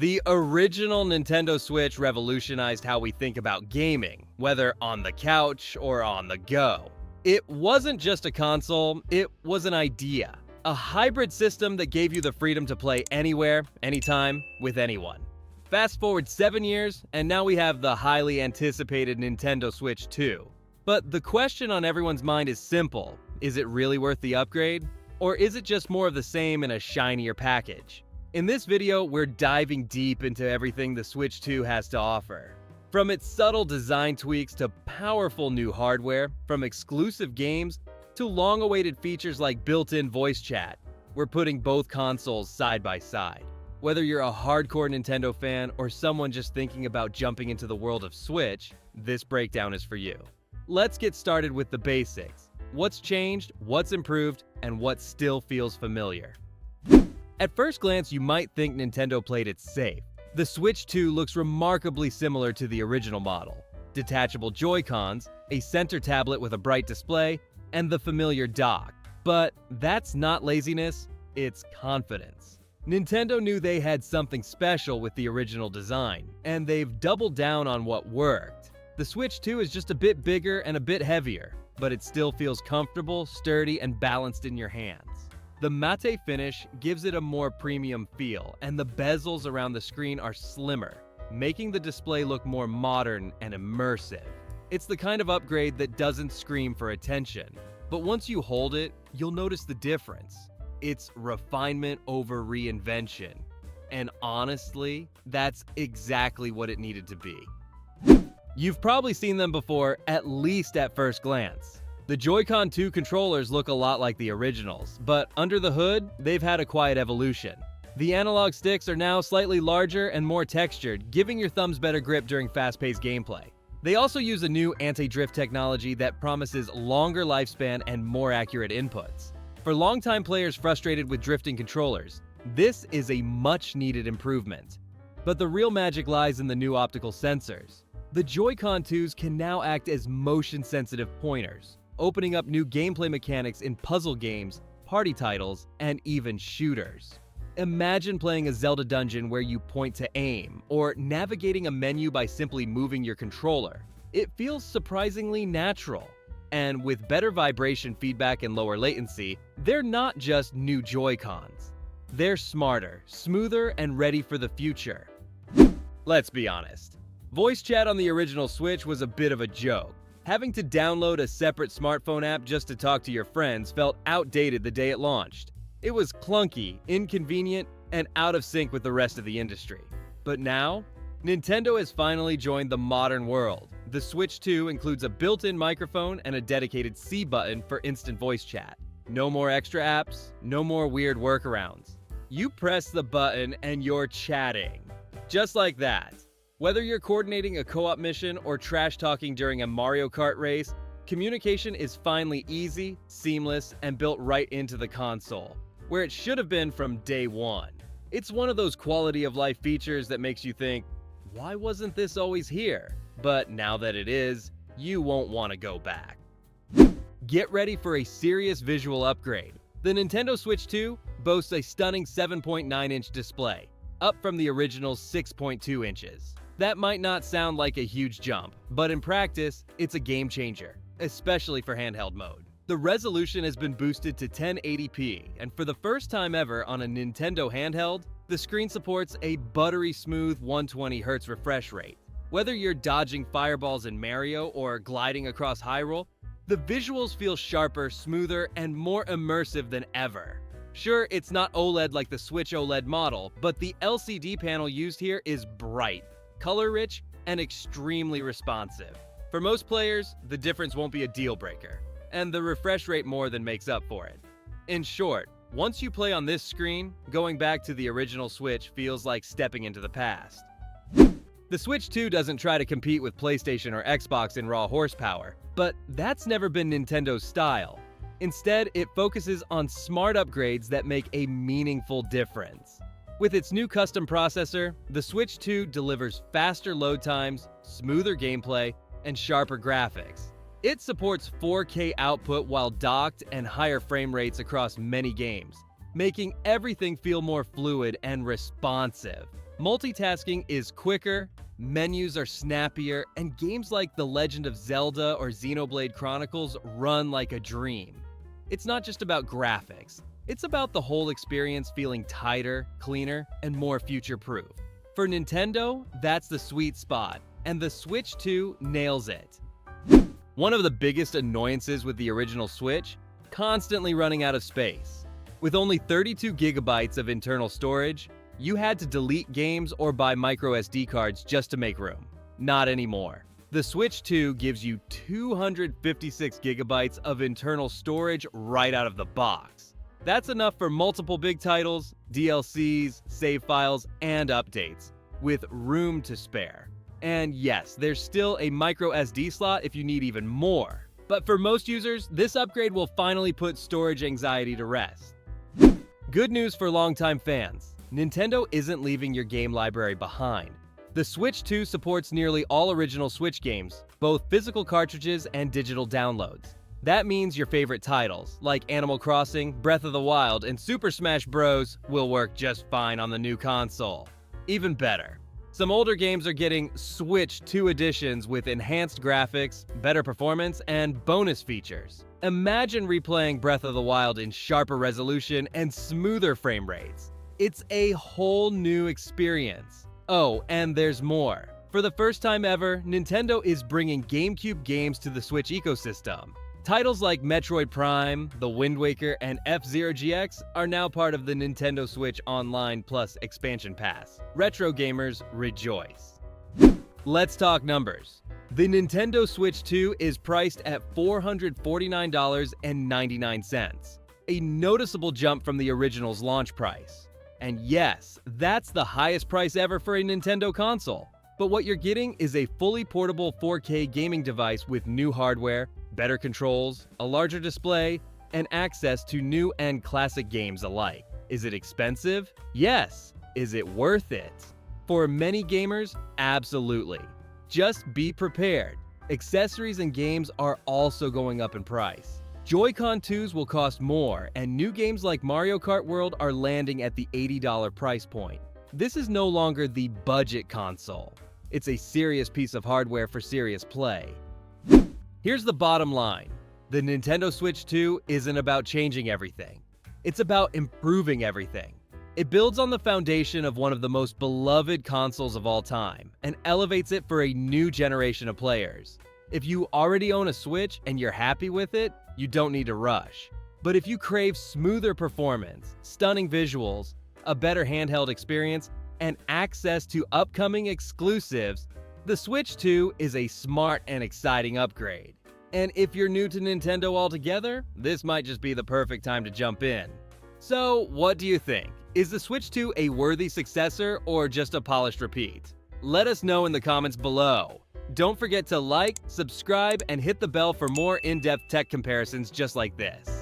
The original Nintendo Switch revolutionized how we think about gaming, whether on the couch or on the go. It wasn't just a console, it was an idea. A hybrid system that gave you the freedom to play anywhere, anytime, with anyone. Fast forward 7 years, and now we have the highly anticipated Nintendo Switch 2. But the question on everyone's mind is simple. Is it really worth the upgrade? Or is it just more of the same in a shinier package? In this video, we're diving deep into everything the Switch 2 has to offer. From its subtle design tweaks to powerful new hardware, from exclusive games to long-awaited features like built-in voice chat, we're putting both consoles side by side. Whether you're a hardcore Nintendo fan or someone just thinking about jumping into the world of Switch, this breakdown is for you. Let's get started with the basics. What's changed, what's improved, and what still feels familiar. At first glance, you might think Nintendo played it safe. The Switch 2 looks remarkably similar to the original model. Detachable Joy-Cons, a center tablet with a bright display, and the familiar dock. But that's not laziness, it's confidence. Nintendo knew they had something special with the original design, and they've doubled down on what worked. The Switch 2 is just a bit bigger and a bit heavier, but it still feels comfortable, sturdy, and balanced in your hands. The matte finish gives it a more premium feel, and the bezels around the screen are slimmer, making the display look more modern and immersive. It's the kind of upgrade that doesn't scream for attention, but once you hold it, you'll notice the difference. It's refinement over reinvention. And honestly, that's exactly what it needed to be. You've probably seen them before, at least at first glance. The Joy-Con 2 controllers look a lot like the originals, but under the hood, they've had a quiet evolution. The analog sticks are now slightly larger and more textured, giving your thumbs better grip during fast-paced gameplay. They also use a new anti-drift technology that promises longer lifespan and more accurate inputs. For longtime players frustrated with drifting controllers, this is a much-needed improvement. But the real magic lies in the new optical sensors. The Joy-Con 2s can now act as motion-sensitive pointers, opening up new gameplay mechanics in puzzle games, party titles, and even shooters. Imagine playing a Zelda dungeon where you point to aim, or navigating a menu by simply moving your controller. It feels surprisingly natural. And with better vibration feedback and lower latency, they're not just new Joy-Cons. They're smarter, smoother, and ready for the future. Let's be honest. Voice chat on the original Switch was a bit of a joke. Having to download a separate smartphone app just to talk to your friends felt outdated the day it launched. It was clunky, inconvenient, and out of sync with the rest of the industry. But now, Nintendo has finally joined the modern world. The Switch 2 includes a built-in microphone and a dedicated C button for instant voice chat. No more extra apps, no more weird workarounds. You press the button and you're chatting. Just like that. Whether you're coordinating a co-op mission or trash-talking during a Mario Kart race, communication is finally easy, seamless, and built right into the console, where it should have been from day one. It's one of those quality-of-life features that makes you think, why wasn't this always here? But now that it is, you won't want to go back. Get ready for a serious visual upgrade. The Nintendo Switch 2 boasts a stunning 7.9-inch display, up from the original 6.2 inches. That might not sound like a huge jump, but in practice, it's a game changer, especially for handheld mode. The resolution has been boosted to 1080p, and for the first time ever on a Nintendo handheld, the screen supports a buttery smooth 120Hz refresh rate. Whether you're dodging fireballs in Mario or gliding across Hyrule, the visuals feel sharper, smoother, and more immersive than ever. Sure, it's not OLED like the Switch OLED model, but the LCD panel used here is bright, color-rich, and extremely responsive. For most players, the difference won't be a deal breaker, and the refresh rate more than makes up for it. In short, once you play on this screen, going back to the original Switch feels like stepping into the past. The Switch 2 doesn't try to compete with PlayStation or Xbox in raw horsepower, but that's never been Nintendo's style. Instead, it focuses on smart upgrades that make a meaningful difference. With its new custom processor, the Switch 2 delivers faster load times, smoother gameplay, and sharper graphics. It supports 4K output while docked and higher frame rates across many games, making everything feel more fluid and responsive. Multitasking is quicker, menus are snappier, and games like The Legend of Zelda or Xenoblade Chronicles run like a dream. It's not just about graphics, it's about the whole experience feeling tighter, cleaner, and more future-proof. For Nintendo, that's the sweet spot, and the Switch 2 nails it. One of the biggest annoyances with the original Switch, constantly running out of space. With only 32 gigabytes of internal storage, you had to delete games or buy micro SD cards just to make room. Not anymore. The Switch 2 gives you 256 gigabytes of internal storage right out of the box. That's enough for multiple big titles, DLCs, save files, and updates, with room to spare. And yes, there's still a micro SD slot if you need even more. But for most users, this upgrade will finally put storage anxiety to rest. Good news for longtime fans. Nintendo isn't leaving your game library behind. The Switch 2 supports nearly all original Switch games, both physical cartridges and digital downloads. That means your favorite titles, like Animal Crossing, Breath of the Wild, and Super Smash Bros. Will work just fine on the new console. Even better, some older games are getting Switch 2 editions with enhanced graphics, better performance, and bonus features. Imagine replaying Breath of the Wild in sharper resolution and smoother frame rates. It's a whole new experience. Oh, and there's more. For the first time ever, Nintendo is bringing GameCube games to the Switch ecosystem. Titles like Metroid Prime, The Wind Waker, and F-Zero GX are now part of the Nintendo Switch Online Plus Expansion Pass. Retro gamers rejoice. Let's talk numbers. The Nintendo Switch 2 is priced at $449.99, a noticeable jump from the original's launch price. And yes, that's the highest price ever for a Nintendo console. But what you're getting is a fully portable 4K gaming device with new hardware, better controls, a larger display, and access to new and classic games alike. Is it expensive? Yes. Is it worth it? For many gamers, absolutely. Just be prepared. Accessories and games are also going up in price. Joy-Con 2s will cost more, and new games like Mario Kart World are landing at the $80 price point. This is no longer the budget console. It's a serious piece of hardware for serious play. Here's the bottom line. The Nintendo Switch 2 isn't about changing everything. It's about improving everything. It builds on the foundation of one of the most beloved consoles of all time and elevates it for a new generation of players. If you already own a Switch and you're happy with it, you don't need to rush. But if you crave smoother performance, stunning visuals, a better handheld experience, and access to upcoming exclusives, the Switch 2 is a smart and exciting upgrade. And if you're new to Nintendo altogether, this might just be the perfect time to jump in. So, what do you think? Is the Switch 2 a worthy successor or just a polished repeat? Let us know in the comments below. Don't forget to like, subscribe, and hit the bell for more in-depth tech comparisons just like this.